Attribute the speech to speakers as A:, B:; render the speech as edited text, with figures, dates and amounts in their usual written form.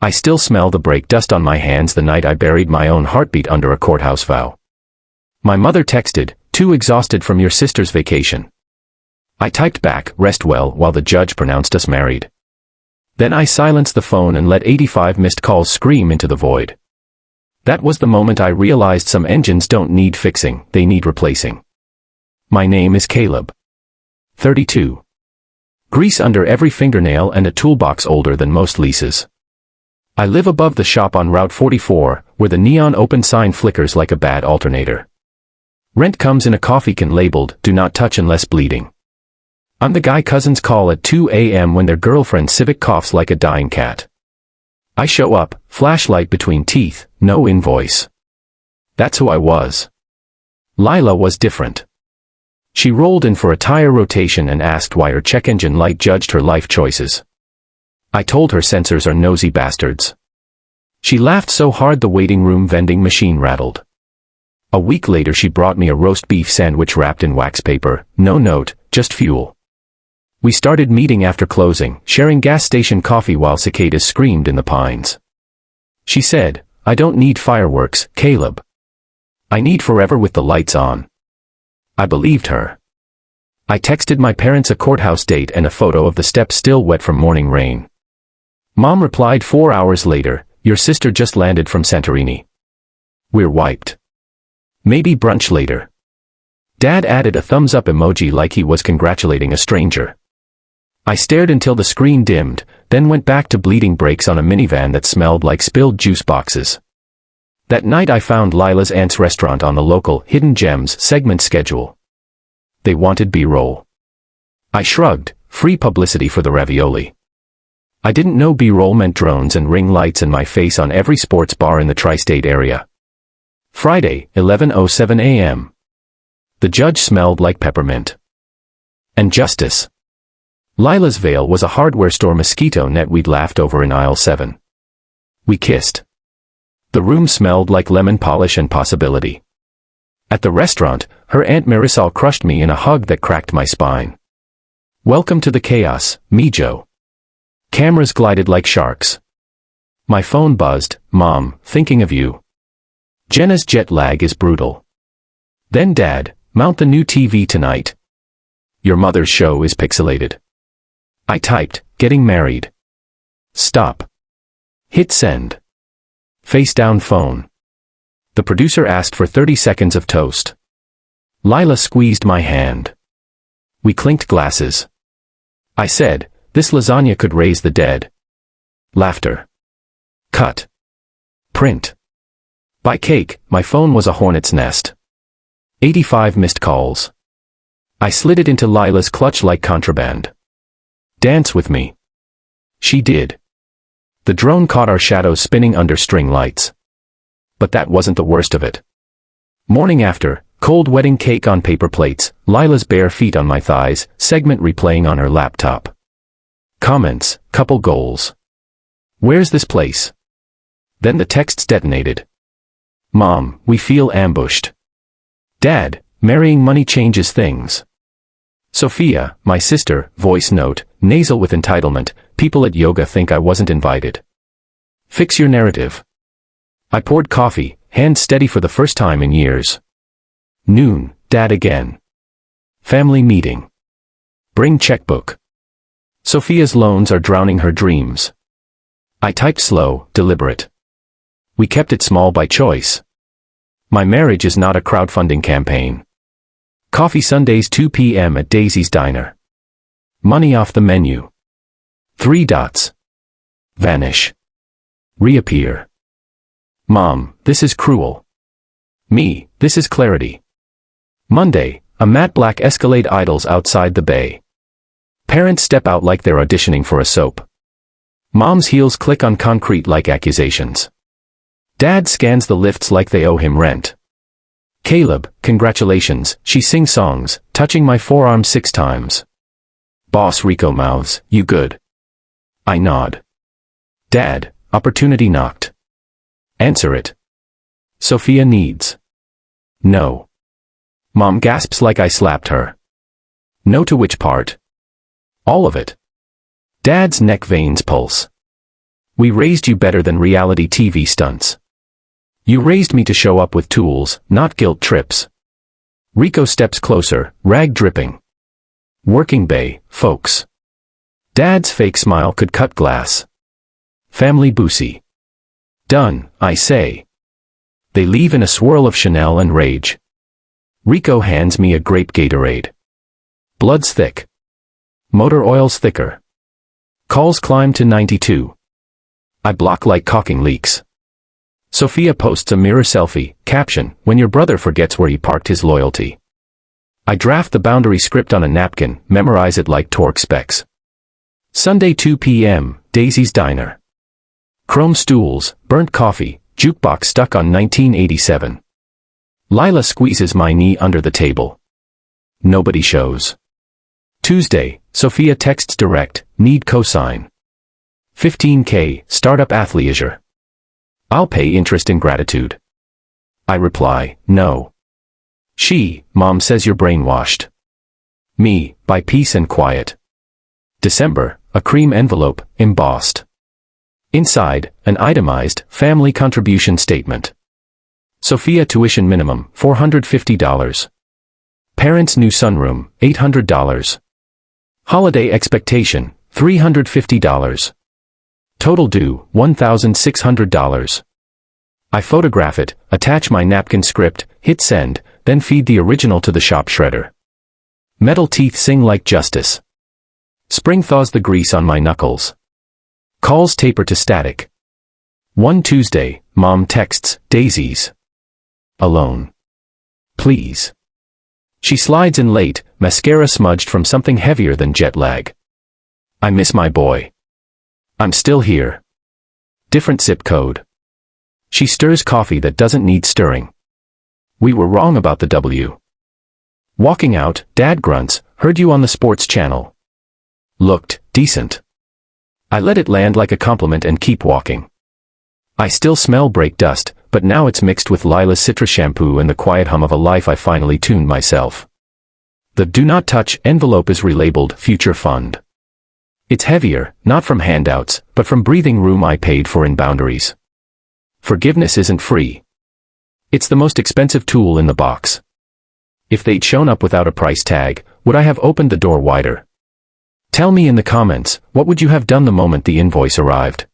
A: I still smell the brake dust on my hands the night I buried my own heartbeat under a courthouse vow. My mother texted, "Too exhausted from your sister's vacation." I typed back, "Rest well," while the judge pronounced us married. Then I silenced the phone and let 85 missed calls scream into the void. That was the moment I realized some engines don't need fixing, they need replacing. My name is Caleb. 32. Grease under every fingernail and a toolbox older than most leases. I live above the shop on Route 44, where the neon open sign flickers like a bad alternator. Rent comes in a coffee can labeled, "Do not touch unless bleeding." I'm the guy cousins call at 2 a.m. when their girlfriend Civic coughs like a dying cat. I show up, flashlight between teeth, no invoice. That's who I was. Lila was different. She rolled in for a tire rotation and asked why her check engine light judged her life choices. I told her sensors are nosy bastards. She laughed so hard the waiting room vending machine rattled. A week later she brought me a roast beef sandwich wrapped in wax paper, no note, just fuel. We started meeting after closing, sharing gas station coffee while cicadas screamed in the pines. She said, "I don't need fireworks, Caleb. I need forever with the lights on." I believed her. I texted my parents a courthouse date and a photo of the steps still wet from morning rain. Mom replied 4 hours later, "Your sister just landed from Santorini. We're wiped. Maybe brunch later." Dad added a thumbs up emoji like he was congratulating a stranger. I stared until the screen dimmed, then went back to bleeding brakes on a minivan that smelled like spilled juice boxes. That night I found Lila's aunt's restaurant on the local Hidden Gems segment schedule. They wanted B-roll. I shrugged, free publicity for the ravioli. I didn't know B-roll meant drones and ring lights and my face on every sports bar in the tri-state area. Friday, 11:07 a.m. The judge smelled like peppermint. And justice. Lila's veil was a hardware store mosquito net we'd laughed over in aisle 7. We kissed. The room smelled like lemon polish and possibility. At the restaurant, her Aunt Marisol crushed me in a hug that cracked my spine. "Welcome to the chaos, Mijo." Cameras glided like sharks. My phone buzzed, "Mom, thinking of you." Jenna's jet lag is brutal. Then Dad, "Mount the new TV tonight. Your mother's show is pixelated." I typed, "Getting married." Stop. Hit send. Face down phone. The producer asked for 30 seconds of toast. Lila squeezed my hand. We clinked glasses. I said, "This lasagna could raise the dead." Laughter. Cut. Print. Buy cake. My phone was a hornet's nest. 85 missed calls. I slid it into Lila's clutch like contraband. "Dance with me." She did. The drone caught our shadows spinning under string lights. But that wasn't the worst of it. Morning after, cold wedding cake on paper plates, Lila's bare feet on my thighs, segment replaying on her laptop. Comments, couple goals. "Where's this place?" Then the texts detonated. "Mom, we feel ambushed." "Dad, marrying money changes things." Sophia, my sister, voice note, nasal with entitlement, "People at yoga think I wasn't invited." Fix your narrative. I poured coffee, hand steady for the first time in years. Noon, Dad again. Family meeting. Bring checkbook. Sophia's loans are drowning her dreams. I typed slow, deliberate. We kept it small by choice. My marriage is not a crowdfunding campaign. Coffee Sundays 2 p.m. at Daisy's Diner. Money off the menu. 3 dots. Vanish. Reappear. Mom, this is cruel. Me, this is clarity. Monday, a matte black Escalade idles outside the bay. Parents step out like they're auditioning for a soap. Mom's heels click on concrete like accusations. Dad scans the lifts like they owe him rent. Caleb, congratulations, she sings songs, touching my forearm 6 times. Boss Rico mouths, "You good?" I nod. Dad, opportunity knocked. Answer it. Sophia needs. No. Mom gasps like I slapped her. No to which part? All of it. Dad's neck veins pulse. We raised you better than reality TV stunts. You raised me to show up with tools, not guilt trips. Rico steps closer, rag dripping. Working bay, folks. Dad's fake smile could cut glass. Family boosie. Done, I say. They leave in a swirl of Chanel and rage. Rico hands me a grape Gatorade. Blood's thick. Motor oil's thicker. Calls climb to 92. I block like caulking leaks. Sophia posts a mirror selfie, caption, when your brother forgets where he parked his loyalty. I draft the boundary script on a napkin, memorize it like torque specs. Sunday 2 p.m., Daisy's Diner. Chrome stools, burnt coffee, jukebox stuck on 1987. Lila squeezes my knee under the table. Nobody shows. Tuesday, Sophia texts direct, need cosign. 15K, startup athleisure. I'll pay interest in gratitude. I reply, no. She, Mom says you're brainwashed. Me, by peace and quiet. December, a cream envelope, embossed. Inside, an itemized, family contribution statement. Sophia tuition minimum, $450. Parents' new sunroom, $800. Holiday expectation, $350. Total due, $1,600. I photograph it, attach my napkin script, hit send, then feed the original to the shop shredder. Metal teeth sing like justice. Spring thaws the grease on my knuckles. Calls taper to static. One Tuesday, Mom texts, Daisies. Alone. Please. She slides in late, mascara smudged from something heavier than jet lag. I miss my boy. I'm still here. Different zip code. She stirs coffee that doesn't need stirring. We were wrong about the W. Walking out, Dad grunts, heard you on the sports channel. Looked decent. I let it land like a compliment and keep walking. I still smell brake dust, but now it's mixed with Lila's citrus shampoo and the quiet hum of a life I finally tuned myself. The do not touch envelope is relabeled Future Fund. It's heavier, not from handouts, but from breathing room I paid for in boundaries. Forgiveness isn't free. It's the most expensive tool in the box. If they'd shown up without a price tag, would I have opened the door wider? Tell me in the comments, what would you have done the moment the invoice arrived?